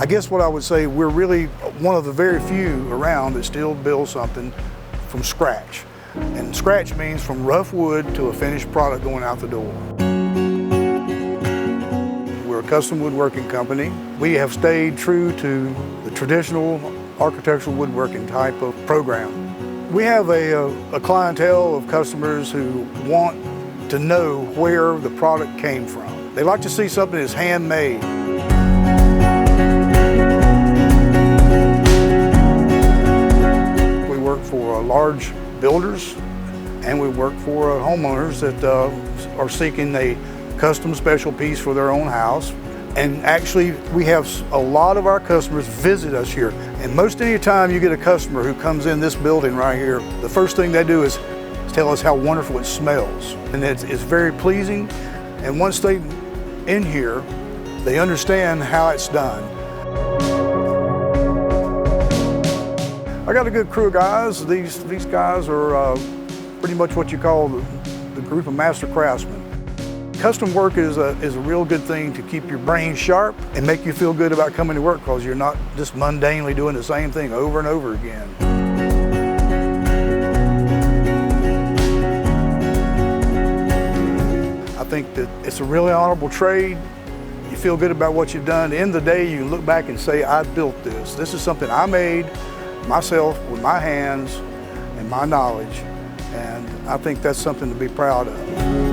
I guess what I would say, we're really one of the very few around that still build something from scratch. And scratch means from rough wood to a finished product going out the door. We're a custom woodworking company. We have stayed true to the traditional architectural woodworking type of program. We have a clientele of customers who want to know where the product came from. They like to see something that's handmade. We work for large builders and we work for homeowners that are seeking a custom special piece for their own house. And actually, we have a lot of our customers visit us here. And most any time you get a customer who comes in this building right here, the first thing they do is tell us how wonderful it smells. And it's very pleasing. And once they're in here, they understand how it's done. I got a good crew of guys. These guys are pretty much what you call the group of master craftsmen. Custom work is a real good thing to keep your brain sharp and make you feel good about coming to work because you're not just mundanely doing the same thing over and over again. I think that it's a really honorable trade. You feel good about what you've done. At the end of the day, you look back and say, I built this. This is something I made myself with my hands and my knowledge. And I think that's something to be proud of.